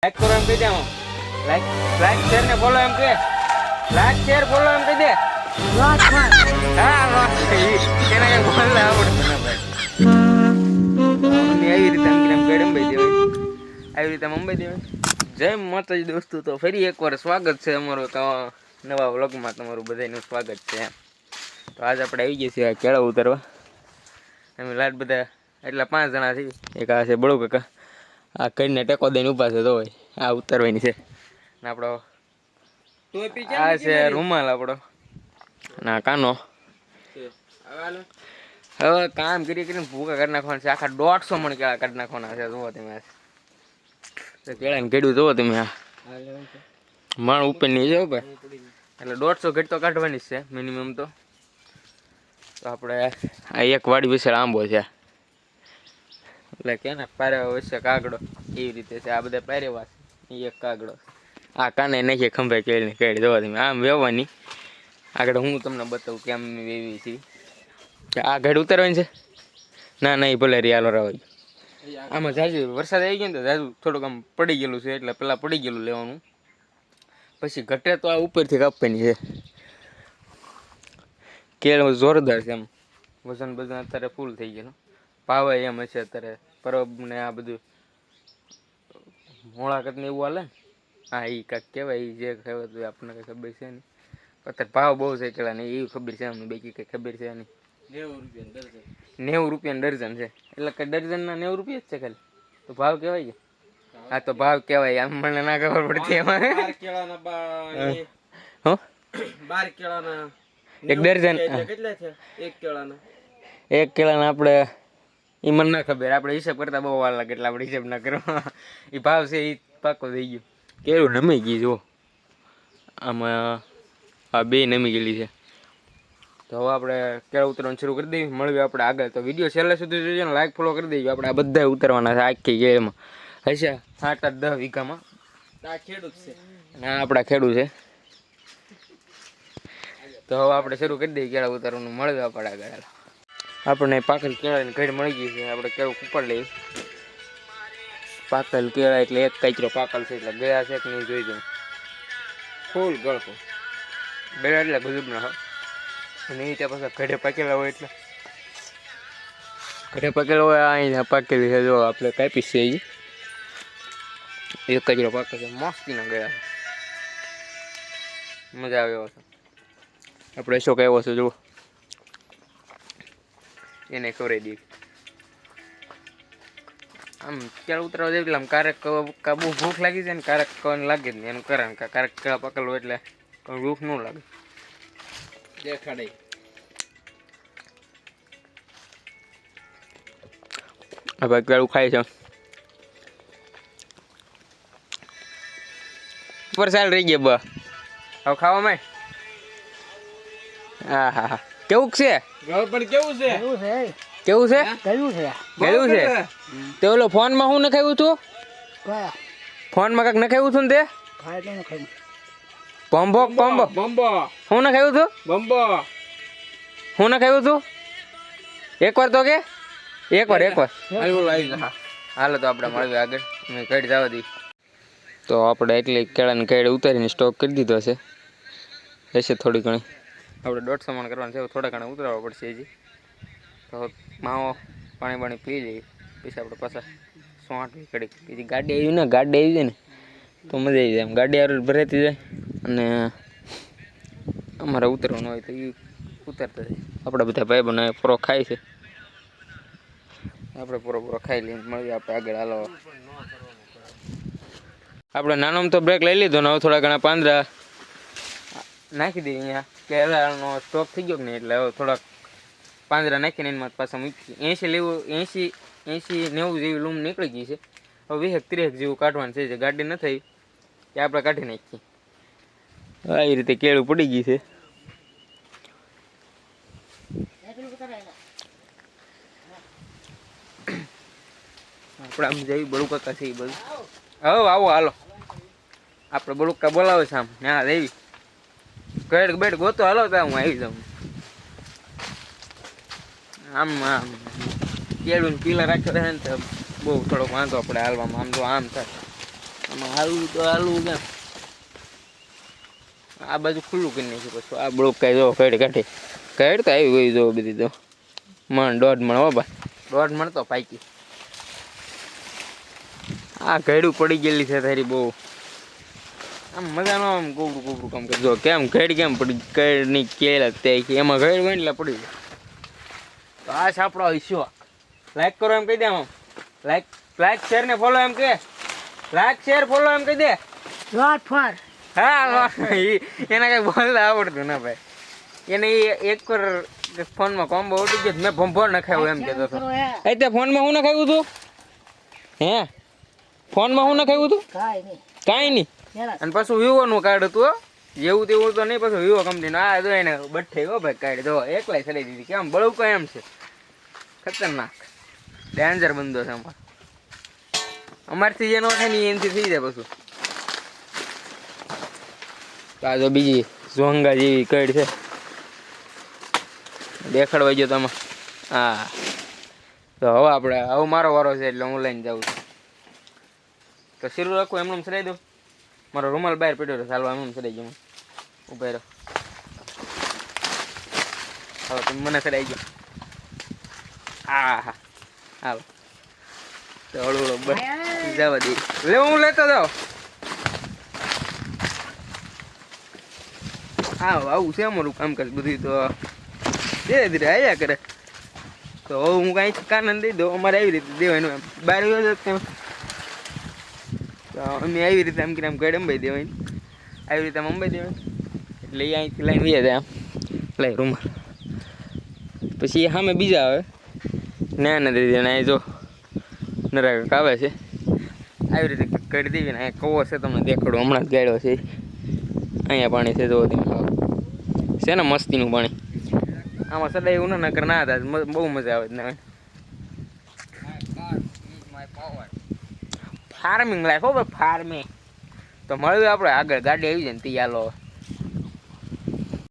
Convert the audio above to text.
Like કરો એમ કહી દે. Like like share ને ફોલો એમ કે. લાઈક શેર ફોલો એમ કહી દે. હા એના કઈ બોલતા આવડતું ના ભાઈ. આવી રીતે આમ ગરમ ભાઈ દેવાય. આવી રીતે મુંબઈ દેવાય. જય માતાજી દોસ્તો, તો ફરી એકવાર સ્વાગત છે અમારું તો નવા વ્લોગમાં. તમારું બધાનું સ્વાગત છે. તો આજ આપણે આવી ગયા છીએ કેળા ઉતારવા. અમે લાટ બધા એટલા 5 જણા છીએ. એક આ છે બળું કાકા, આ કરીને ટેકો દઈને ઊભા છે. તો હોય આ ઉતારવાની છે ને આપણો આ છે રૂમાલ આપણો ના કાનો. હવે કામ કરી કરીને ભૂકા કરી નાખવાના છે. આખા 150 મણ કેળા કાઢી નાખવાના છે. જુઓ તમે કેળાને કેળું જુઓ તમે. આ મણ ઉપર ની છે ભાઈ, એટલે 150 ઘટ તો કાઢવાની જ છે મિનિમમ. તો આપણે આ એક વાડી વિશાળ આંબો છે, એટલે કે ને પારેવા વચ્ચે કાગડો એવી રીતે છે. આ બધા પારેવા છે, એક કાગડો. આ કાને નાખીએ ખંભે કેળની કેળી. જોવા તમે આમ વેવાની. આગળ હું તમને બતાવું કેમ વેવી છે. આ ઘડ ઉતારવાની છે. ના ના એ ભલે રિયાલો રાવ. આમાં જાજુ વરસાદ આવી ગયો ને તો જાજુ થોડુંક આમ પડી ગયેલું છે, એટલે પેલા પડી ગયેલું લેવાનું. પછી ઘટે તો આ ઉપરથી કાપવાની છે. કેળ જોરદાર છે એમ. વજન બજન અત્યારે ફૂલ થઈ ગયેલું. ભાવાય એમ હશે અત્યારે પરબ ને આ બધું મોળાકત ને એવું હાલે ને. હા એ કાંઈક કહેવાય. એ જે કહેવાય આપણને કંઈ ખબર છે નહીં. અત્યારે ભાવ બહુ છે કેળા ને એવી ખબર છે અમને. બાકી કંઈ ખબર છે નહીં. 90 રૂપિયા ડઝન છે. એટલે કે ડઝનના 90 રૂપિયા જ છે ખાલી. તો ભાવ કહેવાય છે. હા તો ભાવ કહેવાય. આમ મને ના ખબર પડતી એમાં. એક ડઝન કેટલા છે? એક કેળાના આપણે એ મને ના ખબર. આપણે હિસાબ કરતા બહુ વાર લાગે, એટલે આપણે હિસાબ ના કરો. એ ભાવ છે એ પાકો થઈ ગયો. કેળું નમી ગયું જુઓ. આમાં આ બે નમી ગયેલી છે. તો હવે આપણે કેળા ઉતરવાનું શરૂ કરી દઈએ. મળીએ આપણે આગળ. તો વિડીયો છેલ્લે સુધી જોજો ને લાઈક ફોલો કરી દેજો. આપણે આ બધા ઉતરવાના છે આખી કેળમાં. હશે 8-10 વીઘામાં. આ ખેડૂત છે અને આ આપણા ખેડૂત છે. તો હવે આપણે શરૂ કરી દઈએ કેળા ઉતારવાનું. મળે આપણે આગળ. આપણને પાકલ કેળાની ઘડ મળી ગઈ છે. આપણે કેળું ઉપાડ લઈએ. પાકલ કેળા એટલે એક કાચરો પાકલ છે, એટલે ગયા છે કે નહીં જોઈ દઉં. ફૂલ ગળકો ગયા એટલે ગજબ ના હોય. અને એ ત્યાં પાછા ઘડે પાકેલા હોય, એટલે ઘડે પાકેલા હોય. અહીંયા પાકેલી છે જો આપણે કાપી છે. એક કચરો પાકે છે. મસ્તીના ગયા છે. મજા આવે એવો છે. આપણે શોખ આવ્યો છે જુઓ. એને ખવડાવી દઈએ. આમ કેળા ઉતરવા જાય એટલે આમ ક્યારેક બહુ ભૂખ લાગી જાય ને ક્યારેક લાગે જ નહીં. એનું કારણ ક્યારેક કેળા પકડવું હોય એટલે ભૂખ ન લાગે. દેખાડે હવે કેળું ખાય છે. ઉપર સાલ રહી ગયા બા. હવે ખાવામાં હા હા હા. કેવું છે? પણ કેવું છે? કેવું છે? ગયું છે. તે ઓલો ફોનમાં શું નખાવ્યું તું? ફોનમાં કાંઈક નખાવ્યું હતું ને તે? પંબો પંબો બંબો શું નખાવ્યું તું? બંબો શું નખાવ્યું તું? એકવાર તો કે એકવાર હાલો તો આપણે મળીએ આગળ. મેં કઈ જવા દી. તો આપણે એટલી કેળાને કેળે ઉતારીને સ્ટોક કરી દીધો છે. હશે થોડી ઘણી. આપણે 150 મણ કરવાનું છે. થોડા ઘણા ઉતરાવવા પડશે હજી. તો માવો પાણી પાણી પી જઈએ. પછી આપણે પાછા 108 કડી. પછી ગાડી આવી ને ગાડી આવી જાય ને તો મજા આવી જાય. એમ ગાડી આ ભરાતી જાય અને અમારે ઉતરવાનું હોય તો એ ઉતરતા જાય. આપણા બધા ભાઈ બને પૂરો ખાય છે. આપણે પૂરો ખાઈ લઈને મળીએ આપણે આગળ. હાલો આપણે નાનોમાં તો બ્રેક લઈ લીધો ને હવે થોડા ઘણા પાંદડા નાખી દઈએ. અહીંયા કેળાનો સ્ટોક થઈ ગયો કે નહીં, એટલે હવે થોડાક પાંદડા નાખીને એમાં પાછા મૂકી. 80-90 જેવી લૂમ નીકળી ગઈ છે. હવે 20-30 જેવું કાઢવાનું છે. જે ગાડી ન થઈ એ આપણે કાઢી નાખીએ. આવી રીતે કેળું પડી ગઈ છે. આપણે આમ જઈ બળુકાકા છે એ બધું. હવે આવો હાલો. આપણે બળુકા બોલાવે છે આમ ના દેવી ગેડ બેડ ગોતો. હાલો તો હું આવી જાઉં. આમ આમ કેળું પીલા રાખ્યો રહે ને તો બહુ થોડોક વાંધો આપણે હાલવામાં. આમ તો આમ થાય આમાં હાલવું તો હાલવું કેમ આ બાજુ ખુલ્લું કરી નાખ્યું પછી આ બ્લોક કાંઈ જો કઈડ કાઢી કઈડ તો આવી ગઈ જો બધી તો દોઢ મણ હો ભાઈ 1.5 મણ તો પાકી આ કઈડું પડી ગયેલી છે તારી બહુ આમ મજાનો આમ ગોબરું ગોબરું કામ કરજો કેમ કઈડ કેમ પડી કઈડની કેળ તે એમાં કઈડ હોય ને એટલે પડી જાય તો આ સાપડો ઈશ્યો લાઈક કરો એમ કહી દે આમ લાઈક શેર ને ફોલો એમ કે લાઈક શેર ફોલો એમ કહી દે હા એના કઈ બોલતા આવડતું ના ભાઈ એને એક ફોનમાં કોમ્બો ઉડી ગયો મેં ભંભો નખાવ્યો એમ કહેતો હતો તે ફોનમાં હું નખાવ્યું હતું હે ફોનમાં હું નખાવ્યું હતું કાંઈ નહીં અને પાછું વિવોનું કાર્ડ હતું જેવું તેવું તો નહીં પાછું વિવો કંપનીનું આ જો એને બઠ્ઠે હો ભાઈ કાર્ડ જો એકલાય ચડાવી દીધી કેમ બળવું કઈ એમ છે ખતરનાક ડેન્જર બંધો છે અમારથી જે ન થાય ને એનાથી થઈ જાય પાછું આ જો બીજી ઝોંગા જેવી કઈડ છે દેખાડવા ગયો તમે હા તો હવે આપણે હવે મારો વારો છે એટલે હું લઈને જાઉં છું તો શીરું રાખું એમને ચડાવી દઉં મારો રૂમાલ બહાર પડ્યો હતો ચાલવા એમને ચડાવી ગયો ઉભા રહ્યો હવે તમે મને ચડાવી ગયો હા હા હાલો તો હળવું બસ જવા દે લે હું લેતો જાઉં હા આવું છે અમારું કામકાજ બધું તો ધીરે ધીરે આવ્યા કરે તો હવે હું કાંઈ કાનન દઈ દઉં અમારે આવી રીતે દેવાનું એમ બહાર તો અમે આવી રીતે આમ કે આમ ગળે અંબાઈ દેવાની આવી રીતે આમ અંબાઈ દેવાની એટલે એ અહીંથી લાઈન વહી જાય આમ લઈ રૂમાલ પછી એ સામે બીજા આવે ના દઈ દે અહીં જો નરાક આવે છે આવી રીતે કરી દેવી ને અહીંયા કવો છે તમને દેખાડો હમણાં જ ગાળ્યો છે અહીંયા પાણી છે જોવો તમે છે ને મસ્તીનું પાણી આમાં સદાય એવું ના કર ના હતા બહુ મજા આવે ને ફાર્મિંગ લાઈફ હો ભાઈ ફાર્મિંગ તો મળ્યું આપણે આગળ ગાડી આવી જાય ને તી હાલો